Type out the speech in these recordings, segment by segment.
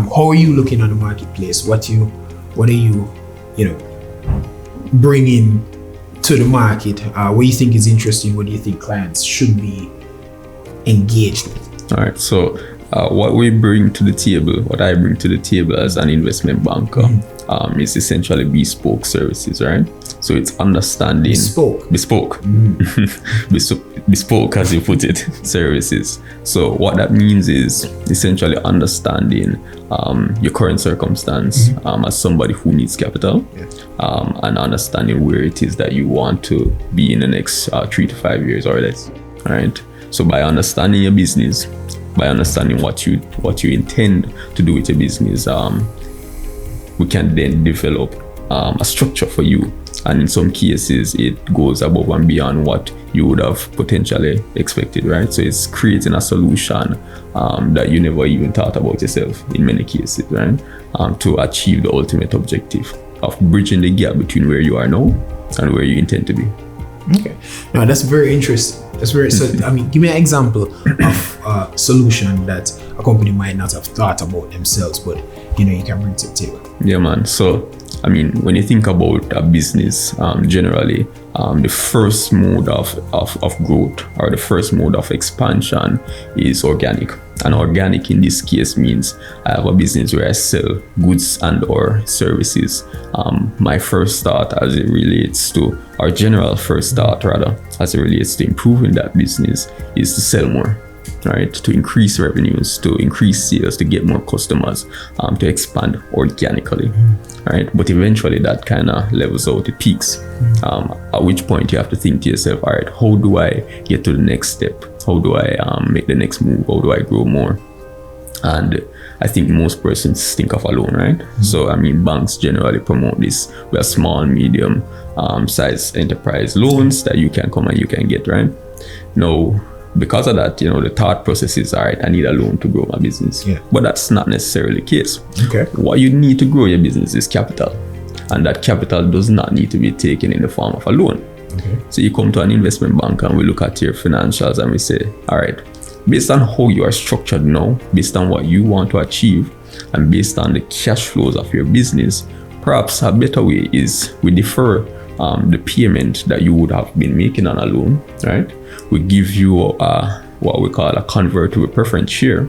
how are you looking on the marketplace? What are you bringing to the market? What do you think is interesting? What do you think clients should be engaged with? All right. So what we bring to the table, what I bring to the table as an investment banker, is essentially bespoke services, right? So it's understanding bespoke, bespoke as you put it, services. So what that means is essentially understanding your current circumstance as somebody who needs capital, and understanding where it is that you want to be in the next 3 to 5 years or less. All right. So by understanding your business, by understanding what you intend to do with your business, we can then develop a structure for you. And in some cases, it goes above and beyond what you would have potentially expected, right? So it's creating a solution that you never even thought about yourself in many cases, right? To achieve the ultimate objective of bridging the gap between where you are now and where you intend to be. Okay. Now that's very interesting. So I mean, give me an example of a solution that a company might not have thought about themselves, but you can bring to the table. Yeah, man. So I mean, when you think about a business, generally, the first mode of growth or the first mode of expansion is organic. And organic in this case means I have a business where I sell goods and or services. My first thought as it relates to, or general first thought rather, as it relates to improving that business is to sell more, right? To increase revenues, to increase sales, to get more customers, to expand organically, right? But eventually that kind of levels out, it peaks, at which point you have to think to yourself, all right, how do I get to the next step? How do I make the next move? How do I grow more? And I think most persons think of a loan, right? So, I mean, banks generally promote this. We have small, medium size enterprise loans that you can come and you can get, right? Now, because of that, the thought process is, all right, I need a loan to grow my business. Yeah. But that's not necessarily the case. Okay. What you need to grow your business is capital. And that capital does not need to be taken in the form of a loan. Okay. So you come to an investment bank and we look at your financials and we say, all right, based on how you are structured now, based on what you want to achieve, and based on the cash flows of your business, perhaps a better way is we defer the payment that you would have been making on a loan, right? We give you what we call a convertible preference share,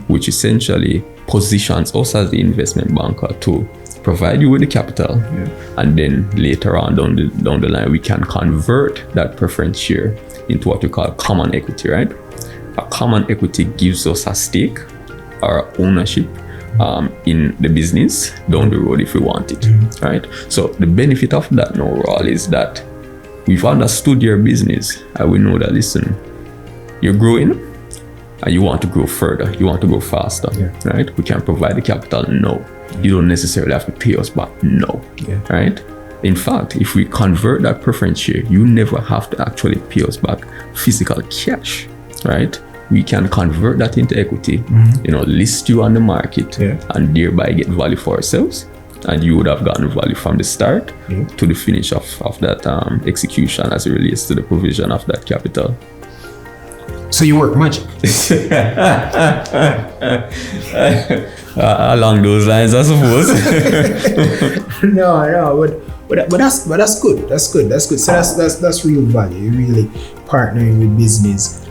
which essentially positions us as the investment banker to provide you with the capital, and then later on down the line, we can convert that preference share into what we call common equity, right? A common equity gives us a stake or ownership in the business down the road if we want it, right? So the benefit of that now, Raul, is that we've understood your business and we know that, listen, you're growing and you want to grow further, you want to grow faster, right? We can provide the capital now. You don't necessarily have to pay us back now, right? In fact, if we convert that preference share, you never have to actually pay us back physical cash, right? We can convert that into equity, list you on the market, and thereby get value for ourselves. And you would have gotten value from the start to the finish of that execution as it relates to the provision of that capital. So you work magic. Along those lines, I suppose. No, but that's good. That's good. So that's real value. You're really partnering with business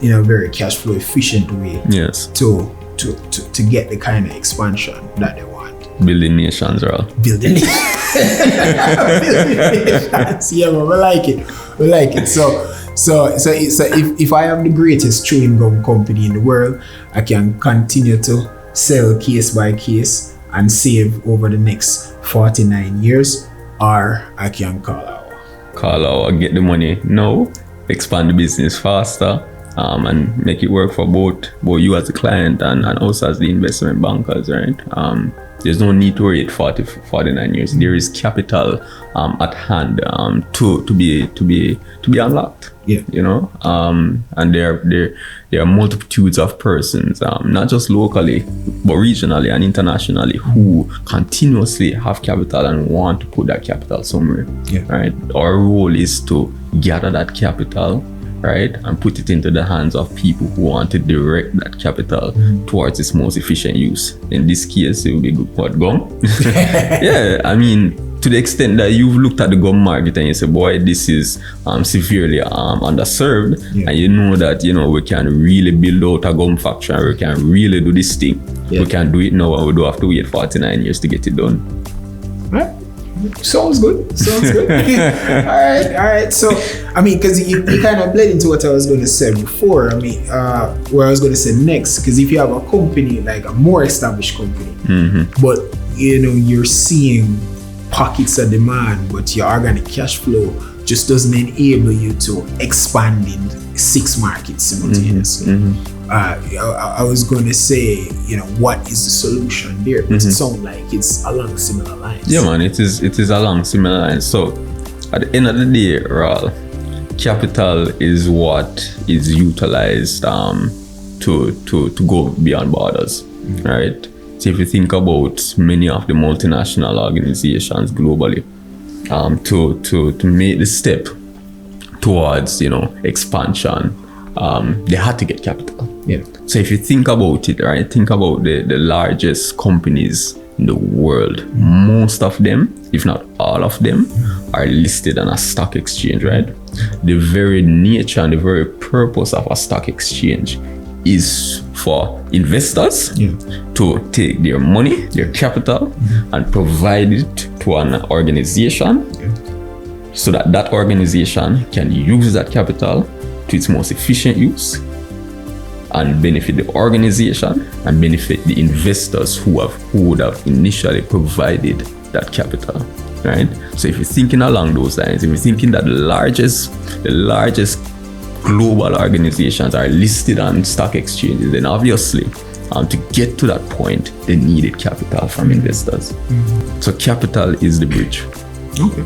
in a very cash flow efficient way. Yes. To get the kind of expansion that they want. Building nations, right? Building nations. Yeah, man, we like it. So if I am the greatest chewing gum company in the world, I can continue to sell case by case and save over the next 49 years, or I can call Awah, get the money now, expand the business faster, and make it work for both you as the client and us as the investment bankers, right? There's no need to wait 49 years. There is capital at hand to be unlocked. Yeah. And there are multitudes of persons, not just locally, but regionally and internationally, who continuously have capital and want to put that capital somewhere. Yeah. Right. Our role is to gather that capital, right, and put it into the hands of people who want to direct that capital towards its most efficient use. In this case, it will be what, gum? Yeah, I mean, to the extent that you've looked at the gum market and you say, boy, this is severely underserved, and you know that, you know, we can really build out a gum factory and we can really do this thing. We can do it now and we don't have to wait 49 years to get it done. Right. Sounds good. All right. So, I mean, because you kind of bled into what I was going to say before. I mean, where I was going to say next, because if you have a company, like a more established company, but, you know, you're seeing pockets of demand, but your organic cash flow just doesn't enable you to expand in 6 markets simultaneously. I was going to say, you know, what is the solution there? It sounds like it's along similar lines. Yeah, man, it is along similar lines. So at the end of the day, Raul, capital is what is utilized to go beyond borders, right? So if you think about many of the multinational organizations globally, to make the step towards, you know, expansion, they had to get capital. Yeah. So if you think about it, right, think about the largest companies in the world. Most of them, if not all of them, are listed on a stock exchange, right? The very nature and the very purpose of a stock exchange is for investors to take their money, their capital, and provide it to an organization so that that organization can use that capital to its most efficient use and benefit the organization and benefit the investors who would have initially provided that capital, right? So if you're thinking along those lines, if you're thinking that the largest global organizations are listed on stock exchanges, then obviously to get to that point, they needed capital from investors. So capital is the bridge. Okay.